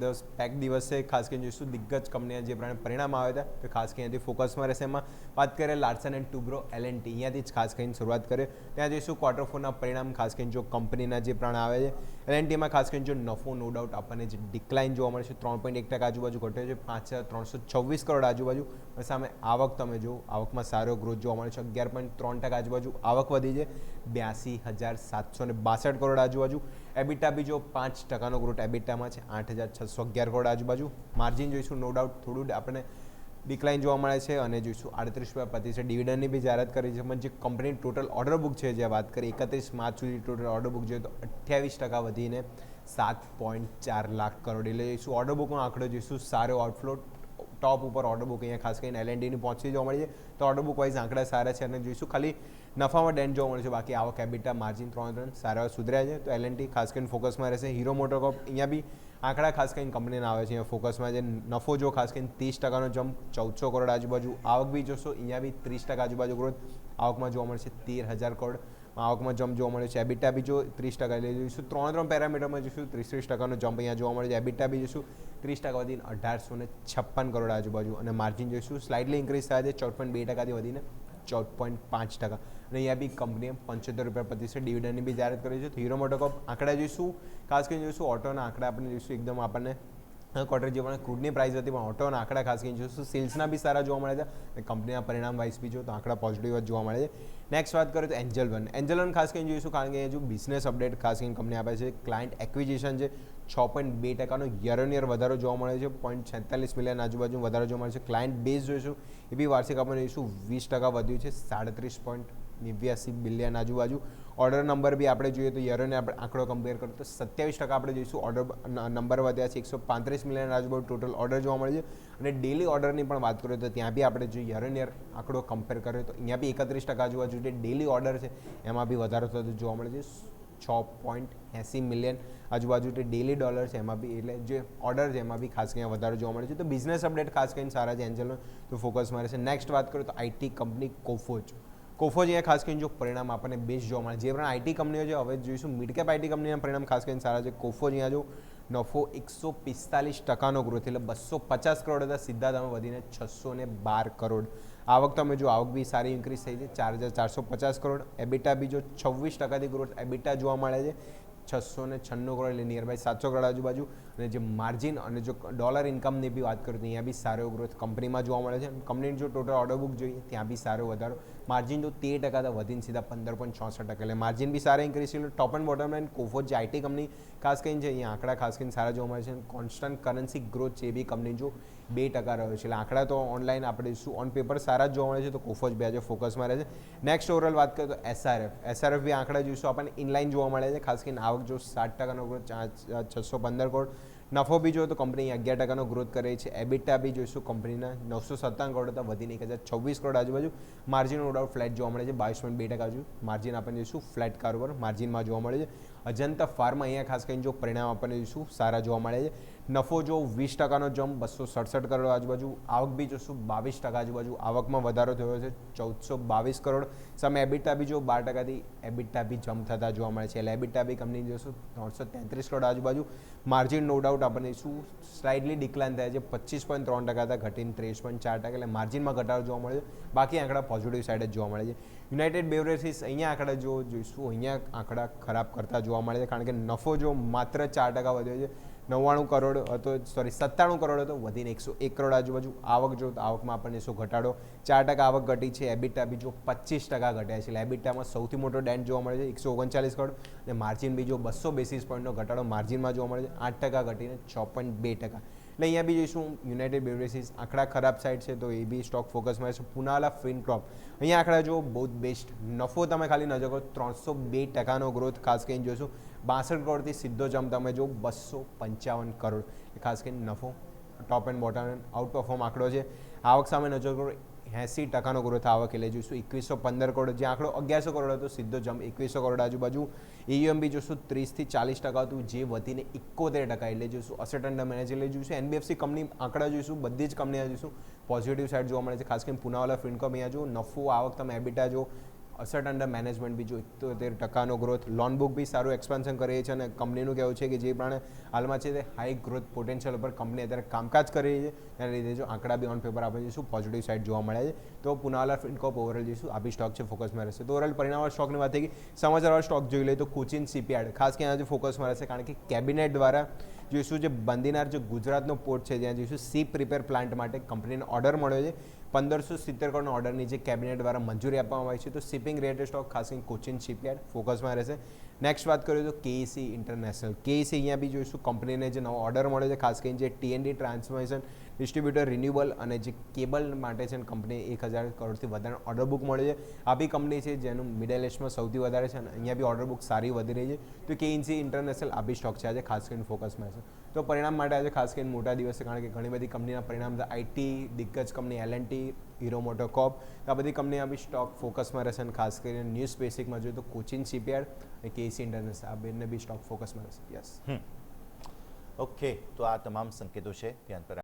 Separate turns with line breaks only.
જબરદસ્ત પેક દિવસ છે, ખાસ કરીને જોઈશું દિગ્ગજ કંપનીના જે પ્રમાણે પરિણામ આવ્યા હતા તો ખાસ કરીને ફોકસમાં રહેશે. એમાં વાત કરીએ લાર્સન એન્ડ ટુબ્રો L&T, અહીંયાથી જ ખાસ કરીને શરૂઆત કરીએ. ત્યાં જોઈશું ક્વાર્ટર ફોરના પરિણામ, ખાસ કરીને જો કંપનીના જે પ્રમાણે આવે છે. L&Tમાં ખાસ કરીને જો નફો નો ડાઉટ આપણને જે ડિક્લાઇન જોવા મળે છે 3.1% આજુબાજુ ઘટ્યો છે, 5,326 કરોડ આજુબાજુ. સામે આવક તમે જો આવકમાં સારો ગ્રોથ જોવા મળે છે, 11.3% આજુબાજુ આવક વધી છે, 82,762 કરોડ આજુબાજુ. એબિટા બી જો 5%નો ગ્રોથ એબિટામાં છે, 8,611 કરોડ આજુબાજુ. માર્જિન જોઈશું નો ડાઉટ થોડું આપણને ડિક્લાઇન જોવા મળે છે અને જોઈશું 38% ડિવિડન્ડની બી જાહેરાત કરી છે. પણ જે કંપની ટોટલ ઓર્ડર બુક છે, જે વાત કરીએ 31 માર્ચ સુધી ટોટલ ઓર્ડર બુક જોઈએ તો 28% વધીને 7.4 લાખ કરોડ. એટલે જોઈશું ઓર્ડર બુકનો આંકડો જોઈશું સારો આઉટફ્લો ટોપ ઉપર ઓર્ડર બુક અહીંયા ખાસ કરીને L&Tની પહોંચી જોવા મળી છે. તો ઓર્ડર બુક વાઇઝ આંકડા સારા છે અને જોઈશું ખાલી નફામાં ડેન્ટ જોવા મળે છે, બાકી આવક એબિટા માર્જિન 3 સારા સુધર્યા છે. તો L&T ખાસ કરીને ફોકસમાં રહેશે. હીરો મોટોકોર્પ અહીંયા બી આંકડા ખાસ કરીને કંપનીના આવે છે અહીંયા ફોકસમાં. જે નફો જો ખાસ કરીને 30%નો જમ્પ 1,400 કરોડ આજુબાજુ. આવક બી જોશો અહીંયા બી 30% આજુબાજુ ગ્રોથ આવકમાં જોવા મળશે, 13,000 કરોડ આવકમાં જમ્પ જોવા મળે છે. એબિટા બી જો 30% એટલે જોઈશું 3 પેરામીટરમાં જોઈશું 30% જમ્પ અહીંયા જોવા મળે છે. એબિટા બી જોઈશું 30% વધીને 1,856 કરોડ આજુબાજુ અને માર્જિન જોઈશું સ્લાઇટલી ઇન્ક્રીઝ થાય છે 14.2%થી વધીને 14.5%. અને અહીંયા બી કંપનીએ ₹75 ડિવિડન્ડની બી જાહેરાત કરી છે. તો હીરો મોટોકોર્પ આંકડા જોઈશું, ખાસ કરીને જોઈશું ઓટોના આંકડા આપણે જોઈશું એકદમ આપણને ક્વાર્ટર જે પણ ક્રૂડની પ્રાઇસ હતી પણ ઓટોના આંકડા ખાસ કરીને જોઈશું સેલ્સના બી સારા જોવા મળે છે અને કંપનીના પરિણામ વાઇઝ બી જો તો આંકડા પોઝિટિવ જ જોવા મળે છે. નેક્સ્ટ વાત કરીએ તો એન્જલ વન ખાસ કરીને જોઈશું, કારણ કે જો બિઝનેસ અપડેટ ખાસ કરીને કંપની આપે છે. ક્લાયન્ટ એક્વિઝિશન છે 6.2%નો યર ઓન યર વધારો જોવા મળે છે, 0.46 મિલિયન આજુબાજુ વધારો જોવા મળે છે. ક્લાયન્ટ બેઝ જોઈશું એ બી વાર્ષિક આપણે જોઈશું 20% વધ્યું છે, 37.89 બિલિયન આજુબાજુ. ઓર્ડર નંબર બી આપણે જોઈએ તો યર ઓન આપણે આંકડો કમ્પેર કરીએ તો 27% આપણે જોઈશું ઓર્ડર નંબર વધ્યા છે, 135 મિલિયન આજુબાજુ ટોટલ ઓર્ડર જોવા મળે છે. અને ડેલી ઓર્ડરની પણ વાત કરીએ તો ત્યાં બી આપણે જો યર ઓન યર આંકડો કમ્પેર કરીએ તો અહીંયા બી 31% આજુબાજુ જે ડેલી ઓર્ડર છે એમાં બી વધારો થતો જોવા મળે છે. 6.80 મિલિયન આજુબાજુ જે ડેલી ડોલર છે એમાં બી એટલે જે ઓર્ડર છે એમાં બી ખાસ કરીને વધારો જોવા મળે છે. તો બિઝનેસ અપડેટ ખાસ કરીને સારા છે એન્જલનો, તો ફોકસમાં રહેશે. નેક્સ્ટ વાત કરીએ તો આઈટી કંપની કોફોજ અહીંયા ખાસ કરીને જો પરિણામ આપણને બેસ્ટ જોવા મળે. જે પણ આઈટી કંપનીઓ છે હવે જોઈશું મિડ કેપ આઈટી કંપનીના પરિણામ ખાસ કરીને સારા છે. કોફોજ અહીંયા જો નફો 145%નો ગ્રોથ એટલે 250 કરોડ હતા, સીધા તમે વધીને 612 કરોડ. આવક તમે જો આવક બી સારી ઇન્ક્રીઝ થઈ છે, 4,450 કરોડ. એબિટા બી જો 26%થી ગ્રોથ એબિટા જોવા મળે છે, 696 કરોડ એટલે નિયર બાય 700 કરોડ આજુબાજુ. અને જે માર્જિન અને જો ડોલર ઇન્કમની બી વાત કરીએ તો અહીંયા બી સારો ગ્રોથ કંપનીમાં જોવા મળે છે. કંપનીની જો ટોટલ ઓર્ડર બુક જોઈએ ત્યાં બી સારો વધારો, માર્જિન જો 13% વધીને સીધા 15.66% એટલે માર્જિન બી સારા ઇન્ક્રીઝ થયેલું. ટોપ એન્ડ બોટમ લાઇન કોફોજ જે આઈટી કંપની ખાસ કરીને છે અહીંયા આંકડા ખાસ કરીને સારા જોવા મળે છે. કોન્સ્ટન્ટ કરન્સી ગ્રોથ છે એ બી કંપની જો 2% રહ્યો છે, એટલે આંકડા તો ઓનલાઈન આપણે શું ઓન પેપર સારા જ જોવા મળે છે. તો કોફોજ બે આજે ફોકસમાં રહે છે. નેક્સ્ટ ઓવરઓલ વાત કરીએ તો એસઆરએફ બી આંકડા જોઈશું આપણને ઇનલાઇન જોવા મળે છે, ખાસ કરીને આવક જો 60%નો ગ્રોથ 615 કરોડ. નફો બી જો તો કંપની 11%નો ગ્રોથ કરે છે. એબિટા બી જોઈશું કંપનીના 957 કરોડ હતા, વધીને 1,026 કરોડ આજુબાજુ. માર્જિન નો ડાઉટ ફ્લેટ જોવા મળે છે, 22.2% આજુ માર્જિન આપણને જોઈશું ફ્લેટ કારોબાર માર્જિનમાં જોવા મળે છે. અજંતા ફાર્મા અહીંયા ખાસ કરીને જો પરિણામ આપણને જોઈશું સારા જોવા મળે છે. નફો જો 20%નો જમ્પ 267 કરોડ આજુબાજુ. આવક બી જોઈશું 22% આજુબાજુ આવકમાં વધારો થયો છે, 1,422 કરોડ. સામે એબિટા બી જો 12%થી એબિટા બી જમ્પ થતા જોવા મળે છે, એટલે એબિટા બી કંપની જોઈશું 333 કરોડ આજુબાજુ. માર્જિન નો ડાઉટ આપણને શું સ્લાઇડલી ડિક્લાઇન થાય છે, 25.3% હતા ઘટીને 23.4%, એટલે માર્જિનમાં ઘટાડો જોવા મળે છે. બાકી આંકડા પોઝિટિવ સાઇડ જ જોવા મળે છે. યુનાઇટેડ બેવરેજીસ અહીંયા આંકડા જો જોઈશું અહીંયા આંકડા ખરાબ કરતા જોવા મળે છે, કારણ કે નફો જો માત્ર 4% વધ્યો છે, 99 કરોડ હતો, 97 કરોડ હતો, વધીને 101 કરોડ આજુબાજુ. આવક જો તો આવકમાં આપણને શું ઘટાડો 4% આવક ઘટી છે. એબિટા બી જો 25% ઘટ્યા છે, એટલે એબિટામાં સૌથી મોટો ડેન્ટ જોવા મળે છે, 139 કરોડ. અને માર્જિન બી જો 200 બેસિસ પોઈન્ટનો ઘટાડો માર્જિનમાં જોવા મળે છે, 8% ઘટીને 6.2%. એટલે અહીંયા બી જોઈશું યુનાઇટેડ બેવરેજીસ આંકડા ખરાબ સાઇડ છે, તો એ બી સ્ટોક ફોકસમાં છે. પુનાવાલા ફિનકોર્પ અહીંયા આંકડા જો બહુ બેસ્ટ. નફો તમે ખાલી નજર કરો 302%નો ગ્રોથ ખાસ કરીને જોઈશું, 62 કરોડથી સીધો જમ્પ તમે જો 255 કરોડ. ખાસ કરીને નફો top and bottom out perform આંકડો છે. આવક સામે નજર કરો 80%નો ગ્રોથ આવક એટલે જોઈશું 2115 કરોડ, જે આંકડો 1100 કરોડ હતો, સીધો જમ્પ 2100 કરોડ આજુબાજુ. એયુએમ બી જોઈશું 30 થી 40% હતું, જે વધીને 71% એટલે જોઈશું અસેટ અંડર મેનેજ એટલે જોઈશું એનબીએફસી કંપની આંકડા જોઈશું, બધી જ કંપની જોઈશું પોઝિટિવ સાઇડ જોવા મળે છે. ખાસ કરીને પુનાવાલા ફિનકોર્પ અહીંયા જો નફો આવક તમે એબિટા જો અસેટ અંડર મેનેજમેન્ટ બી જો 71% ગ્રોથ, લોન બુક બી સારું એક્સપાન્શન કરે છે અને કંપનીનું કહેવું છે કે જે પ્રમાણે હાલમાં છે તે હાઈ ગ્રોથ પોટેન્શિયલ ઉપર કંપની અત્યારે કામકાજ કરી રહી છે, તેના લીધે જો આંકડા બી ઓન પેપર આપણે જઈશું પોઝિટિવ સાઇડ જોવા મળે છે. તો પુનાવાલા ફિનકોર્પ ઓવરઓલ જઈશું, આ બી સ્ટોક છે ફોકસમાં રહેશે. તો ઓવરઓલ પરિણામવાળા સ્ટોકની વાત થઈ ગઈ. સમાચારવાળા સ્ટોક જોઈ લઈએ તો કોચિન શિપયાર્ડ ખાસ કે આજે ફોકસમાં રહેશે, કારણ કે કેબિનેટ દ્વારા જોઈશું જે બંદીનાર જે ગુજરાતનો પોર્ટ છે ત્યાં જોઈશું શિપ રિપેર પ્લાન્ટ માટે કંપનીને ઓર્ડર મળ્યો છે. 1570 કરોડના ઓર્ડરની જે કેબિનેટ દ્વારા મંજૂરી આપવામાં આવી છે. તો શિપિંગ રિલેટેડ સ્ટોક ખાસ કરીને કોચિન શિપયાર્ડ ફોકસમાં રહેશે. નેક્સ્ટ વાત કરીએ તો કેઈસી ઇન્ટરનેશનલ. કેઈસી અહીંયા બી જોઈશું કંપનીને જે નવો ઓર્ડર મળ્યો છે, ખાસ કરીને જે ટીએનડી ટ્રાન્સમિશન ડિસ્ટ્રીબ્યુટર રિન્યુએબલ અને જે કેબલ માટે છે કંપની 1000 કરોડથી વધારે ઓર્ડર બુક મળ્યો છે. આ બી કંપની છે જેનું મિડલ ઇસ્ટમાં સૌથી વધારે છે અને અહીંયા બી ઓર્ડર બુક સારી વધી રહી છે. તો કેઈસી ઇન્ટરનેશનલ આ બી સ્ટોક છે આજે ખાસ કરીને ફોકસમાં છે. તો પરિણામ માટે આજે ખાસ કરીને મોટા દિવસે, કારણ કે ઘણી બધી કંપનીના પરિણામ છે. આઈટી દિગ્ગજ કંપની એલએનટી, હીરો મોટોકોર્પ, આ બધી કંપની બી સ્ટોક ફોકસમાં રહેશે અને ખાસ કરીને ન્યૂઝ બેસિકમાં જોઈએ તો કોચિન શિપયાર્ડ અને કેઈસી ઇન્ટરનેશનલ આ બંને બી સ્ટોક ફોકસમાં રહેશે. યસ.
ઓકે, તો આ તમામ સંકેતો છે ધ્યાન પર